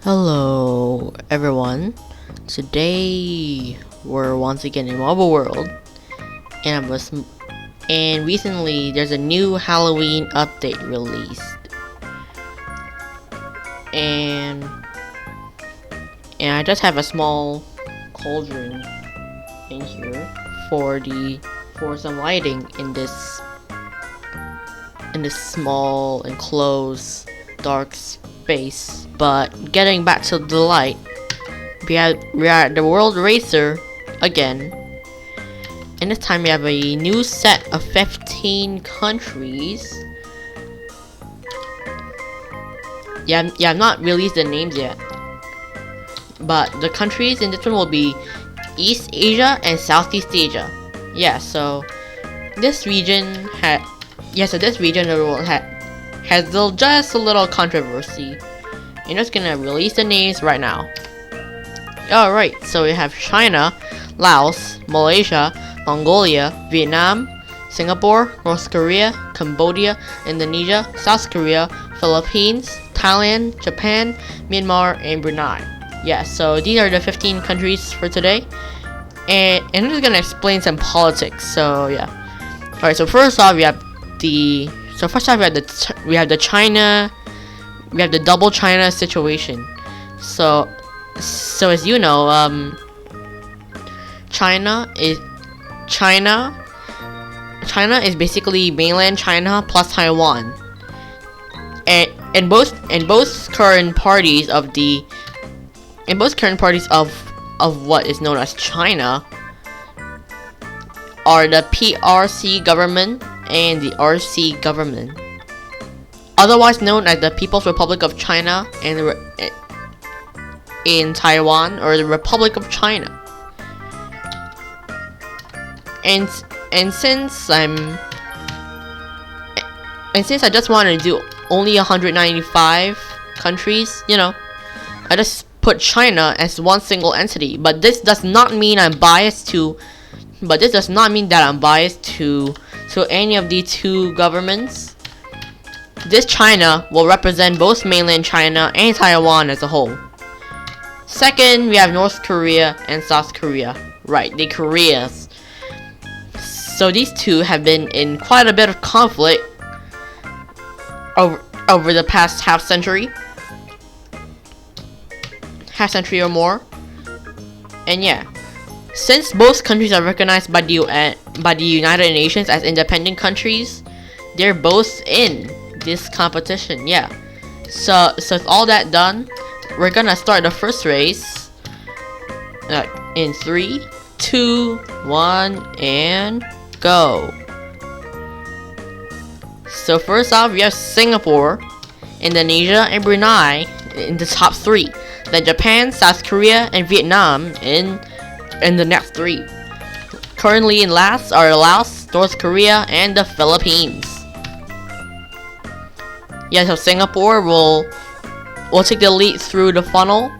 Hello everyone. Today we're once again in Marvel World, and recently there's a new Halloween update released, and I just have a small cauldron in here for some lighting in this small enclosed dark space. But getting back to the light, we are at the World Racer again, and this time we have a new set of 15 countries. I've not released the names yet, but the countries in this one will be East Asia and Southeast Asia. So this region has just a little controversy. I'm just gonna release the names right now. Alright, so we have China, Laos, Malaysia, Mongolia, Vietnam, Singapore, North Korea, Cambodia, Indonesia, South Korea, Philippines, Thailand, Japan, Myanmar, and Brunei. So these are the 15 countries for today. And I'm just gonna explain some politics. Alright, so first off we have the China. We have the double China situation. So as you know, China is basically mainland China plus Taiwan, and both current parties of what is known as China are the PRC government and the RC government, otherwise known as the People's Republic of China and in Taiwan, or the Republic of China. And since I just want to do only 195 countries, I just put China as one single entity. But this does not mean that I'm biased to any of the two governments. This China will represent both mainland China and Taiwan as a whole. Second, we have North Korea and South Korea. Right, the Koreas. So these two have been in quite a bit of conflict over the past half century or more. And since both countries are recognized by the United Nations as independent countries, they're both in this competition. So with all that done, we're gonna start the first race in 3, 2, 1, and go. So first off, we have Singapore, Indonesia, and Brunei in the top 3. Then Japan, South Korea, and Vietnam in the next 3. Currently in last are Laos, North Korea, and the Philippines. So Singapore will take the lead through the funnel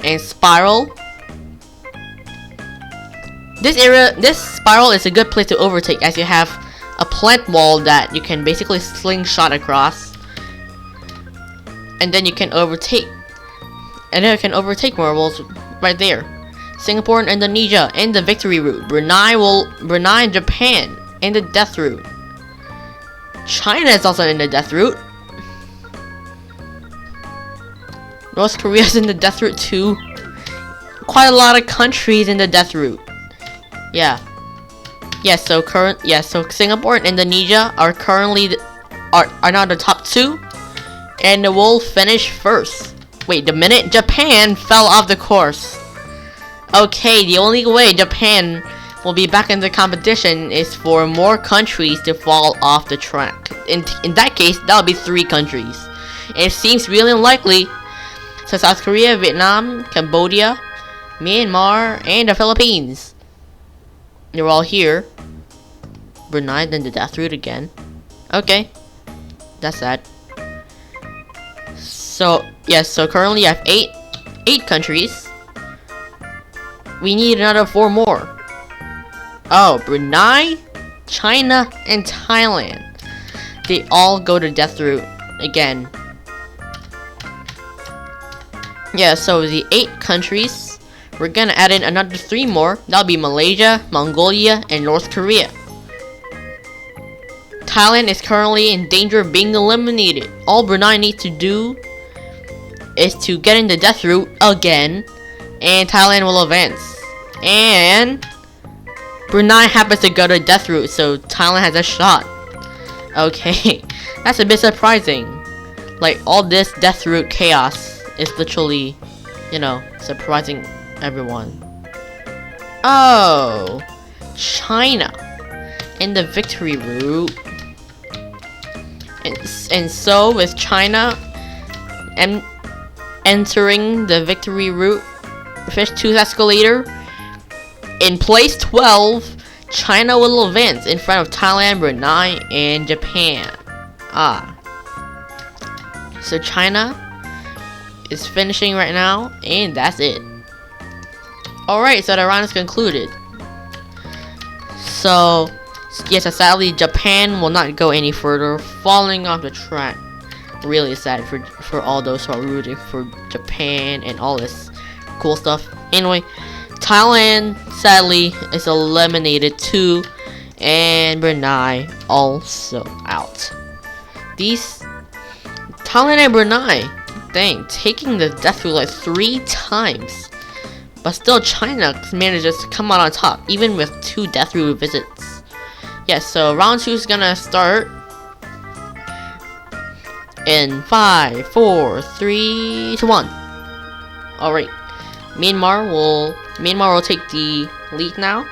and spiral. This spiral is a good place to overtake, as you have a plant wall that you can basically slingshot across, and then you can overtake marbles right there. Singapore and Indonesia in the victory route. Brunei and Japan in the death route. China is also in the death route. North Korea is in the death route too. Quite a lot of countries in the death route. So Singapore and Indonesia are now the top 2, and will finish first. Wait a minute, Japan fell off the course. Okay, the only way Japan will be back in the competition is for more countries to fall off the track. In that case, that'll be 3 countries. And it seems really unlikely. So South Korea, Vietnam, Cambodia, Myanmar, and the Philippines. They're all here. Brunei, then the death route again. Okay, that's that. So currently I have 8 countries. We need another 4 more. Oh, Brunei, China, and Thailand. They all go to death route again. Yeah, so the 8 countries, we're gonna add in another 3 more. That'll be Malaysia, Mongolia, and North Korea. Thailand is currently in danger of being eliminated. All Brunei needs to do is to get in the death route again, and Thailand will advance. And Brunei happens to go to death route, so Thailand has a shot. Okay, that's a bit surprising. Like, all this death route chaos is literally, you know, surprising everyone. Oh, China in the victory route. And so with China and entering the victory route, fish tooth escalator, in place 12, China will advance in front of Thailand, Brunei, and Japan. So China is finishing right now, and that's it. Alright, so the round is concluded. So yes, sadly Japan will not go any further, falling off the track. Really sad for all those who are rooting for Japan and all this cool stuff. Anyway, Thailand sadly is eliminated too, and Brunei also out. These Thailand and Brunei, dang, taking the death route like 3 times, but still China manages to come out on top even with 2 death route visits. Yeah, so round 2 is gonna start in 5, 4, 3, 2, 1. Alright, Myanmar will take the lead now.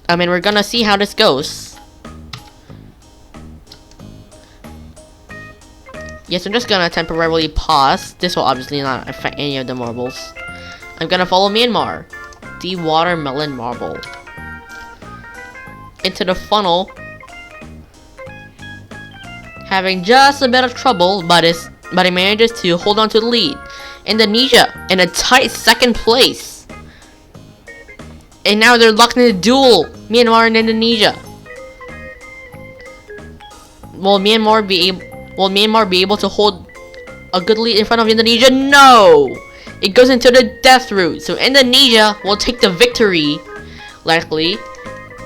I mean, we're gonna see how this goes. Yes, I'm just gonna temporarily pause. This will obviously not affect any of the marbles. I'm gonna follow Myanmar. The watermelon marble into the funnel, having just a bit of trouble, but it manages to hold on to the lead. Indonesia in a tight 2nd place, and now they're locked in a duel, Myanmar and Indonesia. Will Myanmar be able to hold a good lead in front of Indonesia? No! It goes into the death route, so Indonesia will take the victory, likely,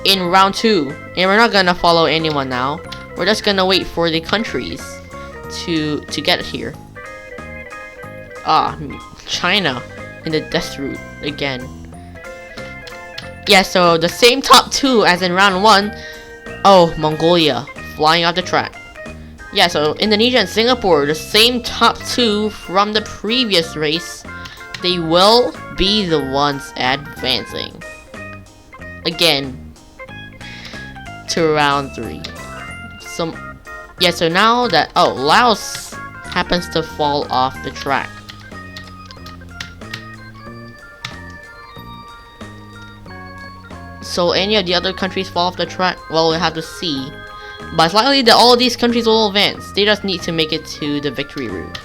in round 2. And we're not gonna follow anyone now. We're just gonna wait for the countries to get here. China in the death route again. Yeah, so the same top 2 as in round 1. Oh, Mongolia flying off the track. Yeah, so Indonesia and Singapore, the same top 2 from the previous race. They will be the ones advancing again to round 3. So now that Laos happens to fall off the track. So any of the other countries fall off the track, well, we'll have to see. But it's likely that all of these countries will advance. They just need to make it to the victory route.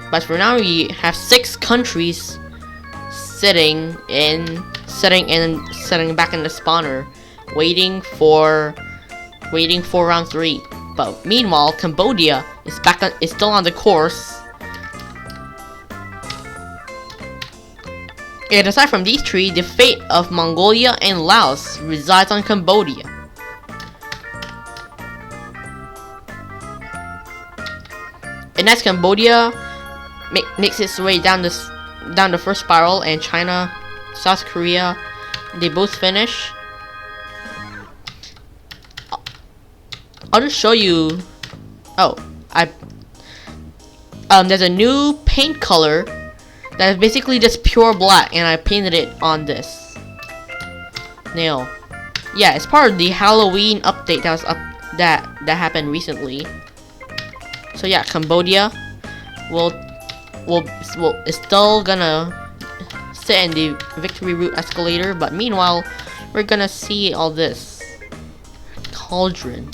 But for now, we have 6 countries sitting back in the spawner, waiting for round 3. But meanwhile, Cambodia is still on the course. And aside from these 3, the fate of Mongolia and Laos resides on Cambodia. And as Cambodia makes its way down the first spiral, and China, South Korea, they both finish. I'll just show you. There's a new paint color that is basically just pure black, and I painted it on this nail. Yeah, it's part of the Halloween update that happened recently. So yeah, Cambodia is still gonna sit in the victory route escalator, but meanwhile, we're gonna see all this cauldron.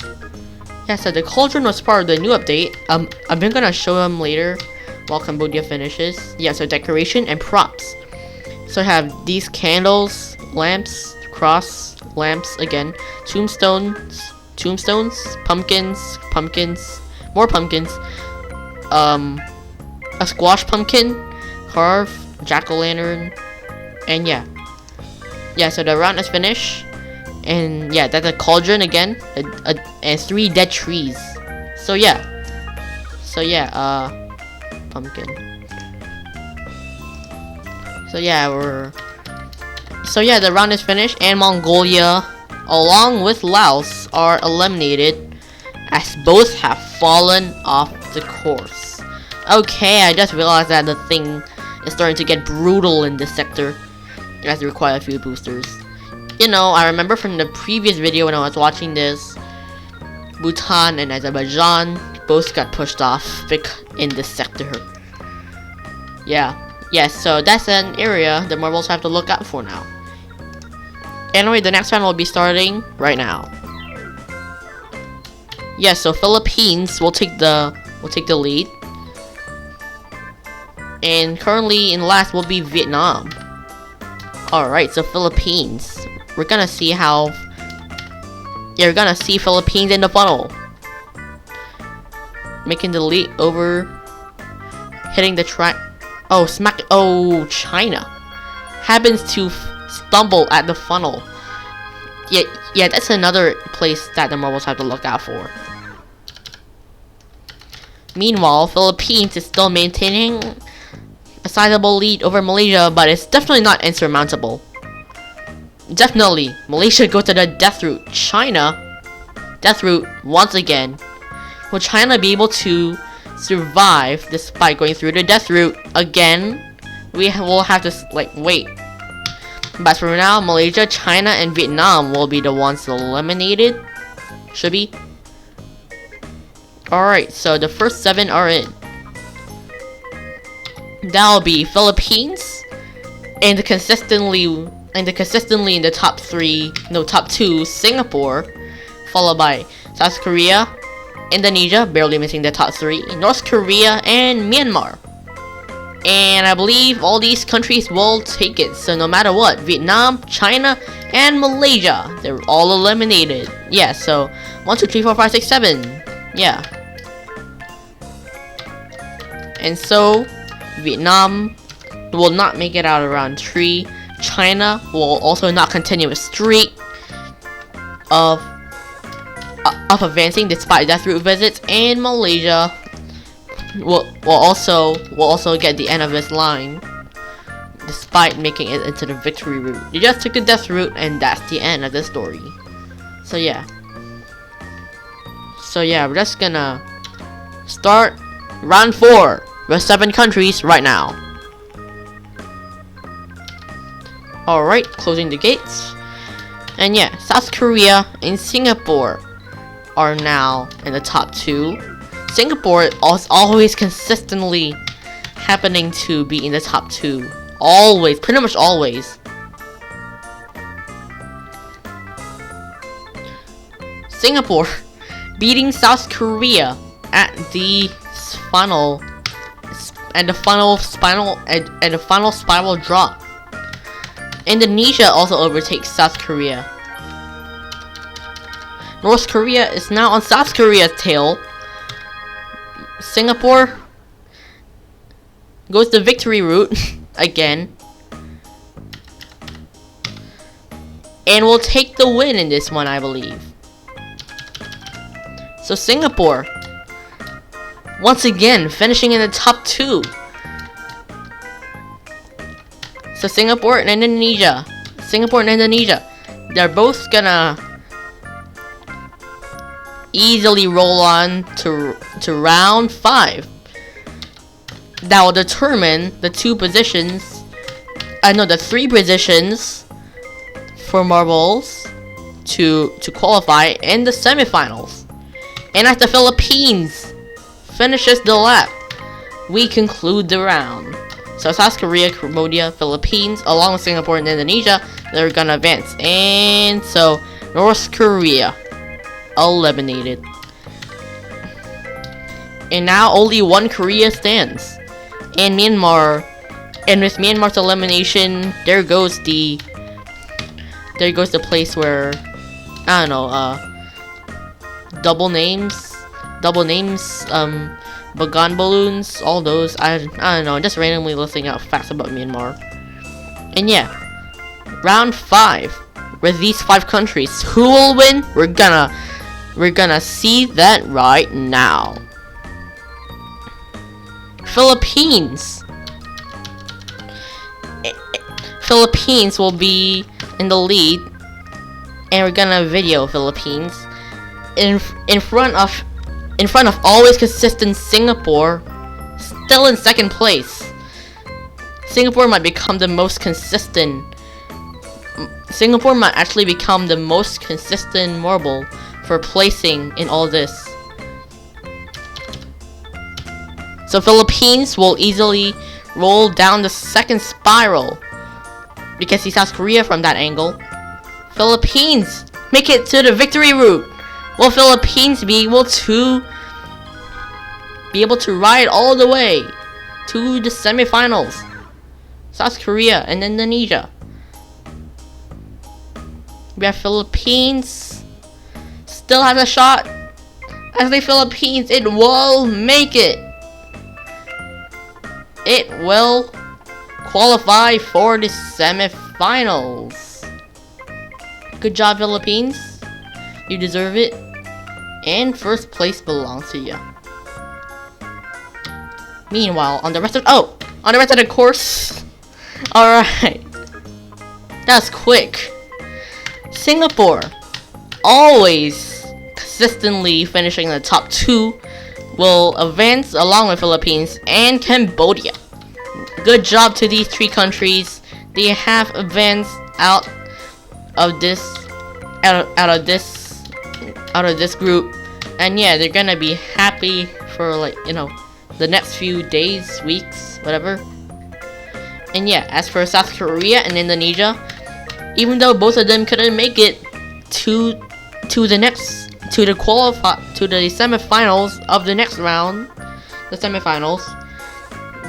Yeah, so the cauldron was part of the new update. I'm gonna show them later while Cambodia finishes. Yeah, so decoration and props. So I have these candles, lamps, cross, lamps again, tombstones, pumpkins, more pumpkins, a squash pumpkin, carve, jack-o'-lantern, and yeah. Yeah, so the round is finished. And yeah, that's a cauldron again, and 3 dead trees. So yeah, pumpkin. So yeah, the round is finished, and Mongolia, along with Laos, are eliminated, as both have fallen off the course. Okay, I just realized that the thing is starting to get brutal in this sector, as they require a few boosters. You know, I remember from the previous video when I was watching this, Bhutan and Azerbaijan both got pushed off in this sector. Yeah, so that's an area the marbles have to look out for now. Anyway, the next round will be starting right now. Yeah, so Philippines will take the lead. And currently in last will be Vietnam. Alright, so Philippines. We're gonna see Philippines in the funnel. Making the lead over, hitting the track. Oh, China happens to stumble at the funnel. Yeah, that's another place that the marbles have to look out for. Meanwhile, Philippines is still maintaining a sizable lead over Malaysia, but it's definitely not insurmountable. Definitely, Malaysia goes to the death route. China, death route once again. Will China be able to survive despite going through the death route again? We will have to wait. But for now, Malaysia, China, and Vietnam will be the ones eliminated. Should be. Alright, so the first 7 are in. That'll be Philippines, and consistently in the top 2, Singapore, followed by South Korea, Indonesia, barely missing the top 3, North Korea, and Myanmar. And I believe all these countries will take it. So no matter what, Vietnam, China, and Malaysia, they're all eliminated. Yeah, so 1, 2, 3, 4, 5, 6, 7. Yeah. And so Vietnam will not make it out of round 3. China will also not continue a streak of advancing despite death route visits, and Malaysia will also get the end of its line despite making it into the victory route. You just took the death route, and that's the end of the story. So yeah, we're just gonna start round 4 with 7 countries right now. Alright, closing the gates. And yeah, South Korea and Singapore are now in the top 2. Singapore is always consistently happening to be in the top 2. Always, pretty much always. Singapore beating South Korea at the final spiral drop. Indonesia also overtakes South Korea. North Korea is now on South Korea's tail. Singapore goes the victory route again, and will take the win in this one, I believe. So Singapore, once again, finishing in the top 2. So Singapore and Indonesia, they're both gonna easily roll on to round 5. That will determine the 3 positions for marbles to qualify in the semifinals. And as the Philippines finishes the lap, we conclude the round. So South Korea, Cambodia, Philippines, along with Singapore and Indonesia, they're gonna advance. And so North Korea eliminated. And now only 1 Korea stands. And Myanmar, and with Myanmar's elimination, there goes the place where, I don't know, double names Bagan balloons, all those. I don't know, just randomly listing out facts about Myanmar. And yeah, round 5 with these 5 countries. Who will win? We're gonna see that right now. Philippines. Philippines will be in the lead, and we're gonna video Philippines in front of always consistent Singapore, still in 2nd place. Singapore might become the most consistent. Singapore might actually become the most consistent marble for placing in all this. So Philippines will easily roll down the 2nd spiral. You can see South Korea from that angle. Philippines make it to the victory route. Will Philippines be able to ride all the way to the semifinals? South Korea and Indonesia. We have Philippines still has a shot. I say Philippines, it will make it. It will qualify for the semifinals. Good job, Philippines. You deserve it. And 1st place belongs to you. Meanwhile, on the rest of the course. Alright. That's quick. Singapore, always consistently finishing in the top 2, will advance along with Philippines and Cambodia. Good job to these 3 countries. They have advanced out of this group, and yeah, they're gonna be happy for, like, you know, the next few days, weeks, whatever. And yeah, as for South Korea and Indonesia, even though both of them couldn't make it to the semifinals of the next round, the semifinals,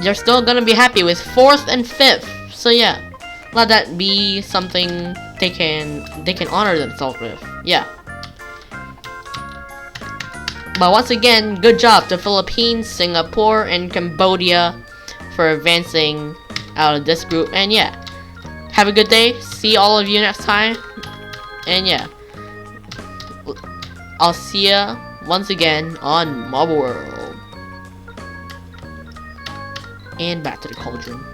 they're still gonna be happy with 4th and 5th. So yeah, let that be something they can honor themselves with. Yeah. But once again, good job to Philippines, Singapore, and Cambodia for advancing out of this group. And yeah, have a good day. See all of you next time. And yeah, I'll see ya once again on Marble World. And back to the cauldron.